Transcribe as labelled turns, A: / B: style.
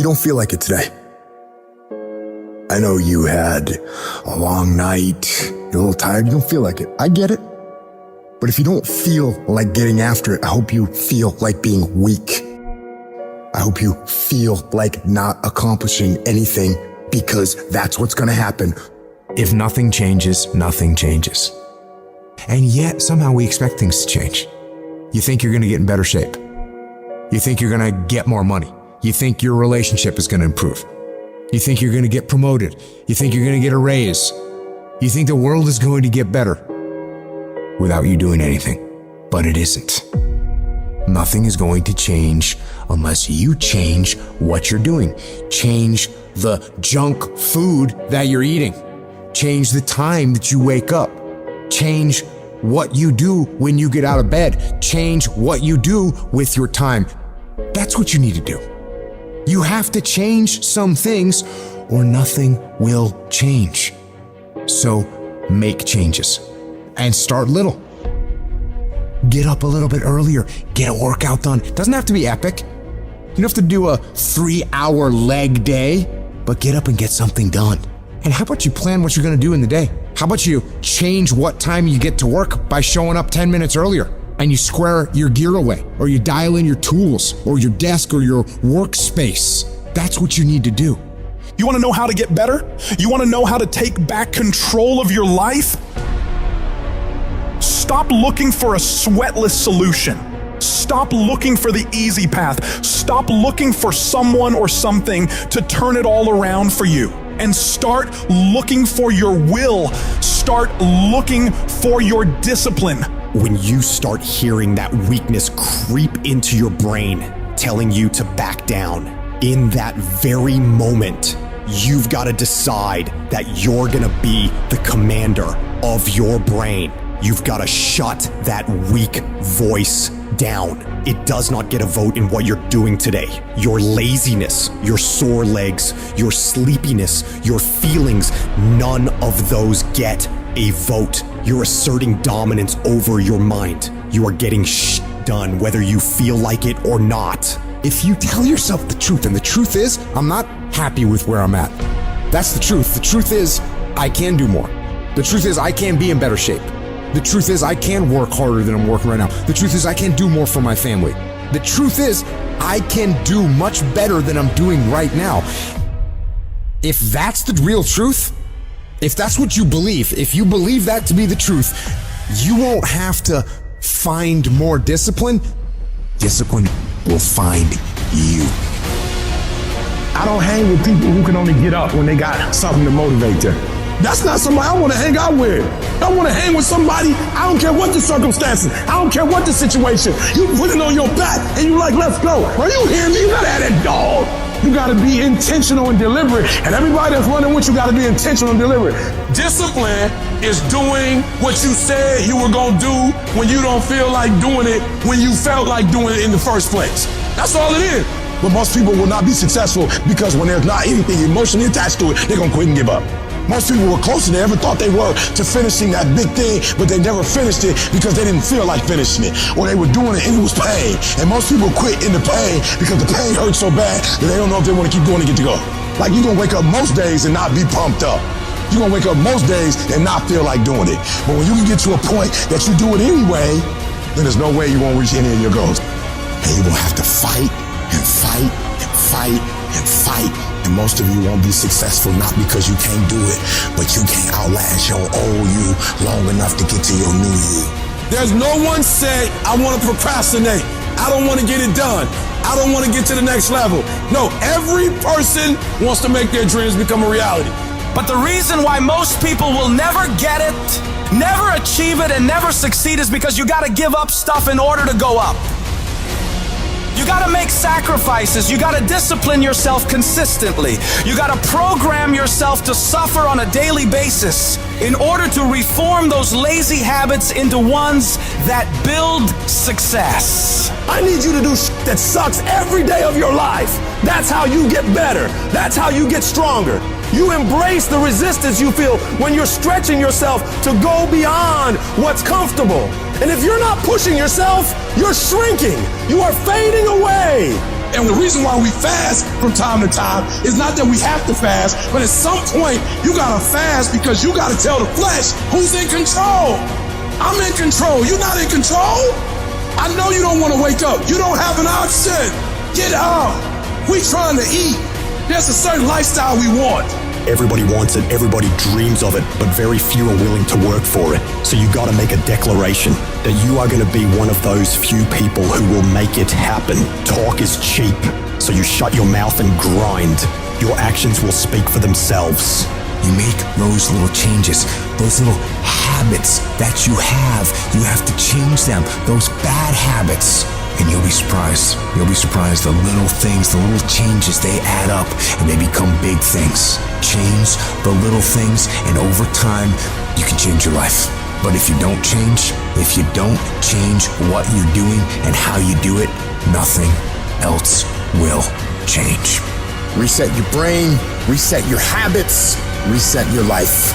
A: you don't feel like it today, I know you had a long night, you're a little tired, you don't feel like it. I get it. But if you don't feel like getting after it, I hope you feel like being weak. I hope you feel like not accomplishing anything, because that's what's gonna happen.
B: If nothing changes, nothing changes. And yet, somehow we expect things to change. You think you're gonna get in better shape. You think you're gonna get more money. You think your relationship is gonna improve. You think you're gonna get promoted. You think you're gonna get a raise. You think the world is going to get better without you doing anything. But it isn't. Nothing is going to change unless you change what you're doing. Change the junk food that you're eating. Change the time that you wake up. Change what you do when you get out of bed. Change what you do with your time. That's what you need to do. You have to change some things or nothing will change. So make changes and start little. Get up a little bit earlier. Get a workout done. It doesn't have to be epic. You don't have to do a 3-hour leg day, but get up and get something done. And how about you plan what you're gonna do in the day? How about you change what time you get to work by showing up 10 minutes earlier, and you square your gear away, or you dial in your tools, or your desk, or your workspace. That's what you need to do.
C: You wanna know how to get better? You wanna know how to take back control of your life? Stop looking for a sweatless solution. Stop looking for the easy path. Stop looking for someone or something to turn it all around for you. And start looking for your will. Start looking for your discipline.
D: When you start hearing that weakness creep into your brain, telling you to back down, in that very moment, you've got to decide that you're gonna be the commander of your brain. You've got to shut that weak voice down. It does not get a vote in what you're doing today. Your laziness, your sore legs, your sleepiness, your feelings, none of those get a vote. You're asserting dominance over your mind. You are getting done whether you feel like it or not.
B: If you tell yourself the truth, and the truth is, I'm not happy with where I'm at. That's the truth. The truth is, I can do more. The truth is, I can be in better shape. The truth is, I can work harder than I'm working right now. The truth is, I can do more for my family. The truth is, I can do much better than I'm doing right now. If that's the real truth, if that's what you believe, if you believe that to be the truth, you won't have to find more discipline. Discipline will find you.
E: I don't hang with people who can only get up when they got something to motivate them. That's not somebody I want to hang out with. I want to hang with somebody, I don't care what the circumstances, I don't care what the situation. You put it on your back and you like, let's go. Are you hearing me? You gotta have that dog. You gotta be intentional and deliberate. And everybody that's running with you gotta be intentional and deliberate.
F: Discipline is doing what you said you were gonna do when you don't feel like doing it when you felt like doing it in the first place. That's all it is.
E: But most people will not be successful because when there's not anything emotionally attached to it, they're gonna quit and give up. Most people were closer than they ever thought they were to finishing that big thing, but they never finished it because they didn't feel like finishing it, or they were doing it and it was pain. And most people quit in the pain because the pain hurts so bad that they don't know if they want to keep going to get to go. Like, you're gonna wake up most days and not be pumped up. You're gonna wake up most days and not feel like doing it. But when you can get to a point that you do it anyway, then there's no way you won't reach any of your goals. And you're gonna have to fight and fight and fight and fight. And most of you won't be successful, not because you can't do it, but you can't outlast your old you long enough to get to your new you.
F: There's no one say, I want to procrastinate. I don't want to get it done. I don't want to get to the next level. No, every person wants to make their dreams become a reality.
G: But the reason why most people will never get it, never achieve it, and never succeed is because you got to give up stuff in order to go up. You gotta make sacrifices. You gotta discipline yourself consistently. You gotta program yourself to suffer on a daily basis in order to reform those lazy habits into ones that build success.
E: I need you to do that sucks every day of your life. That's how you get better. That's how you get stronger. You embrace the resistance you feel when you're stretching yourself to go beyond what's comfortable. And if you're not pushing yourself, you're shrinking. You are fading away.
F: And the reason why we fast from time to time is not that we have to fast, but at some point you gotta fast because you gotta tell the flesh who's in control. I'm in control. You're not in control. I know you don't want to wake up. You don't have an option. Get up. We trying to eat. There's a certain lifestyle we want.
D: Everybody wants it, everybody dreams of it, but very few are willing to work for it. So you gotta make a declaration that you are gonna be one of those few people who will make it happen. Talk is cheap, so you shut your mouth and grind. Your actions will speak for themselves.
B: You make those little changes, those little habits that you have to change them, those bad habits. And you'll be surprised. You'll be surprised. The little things, the little changes, they add up and they become big things. Change the little things, and over time, you can change your life. But if you don't change what you're doing and how you do it, nothing else will change.
A: Reset your brain, reset your habits, reset your life.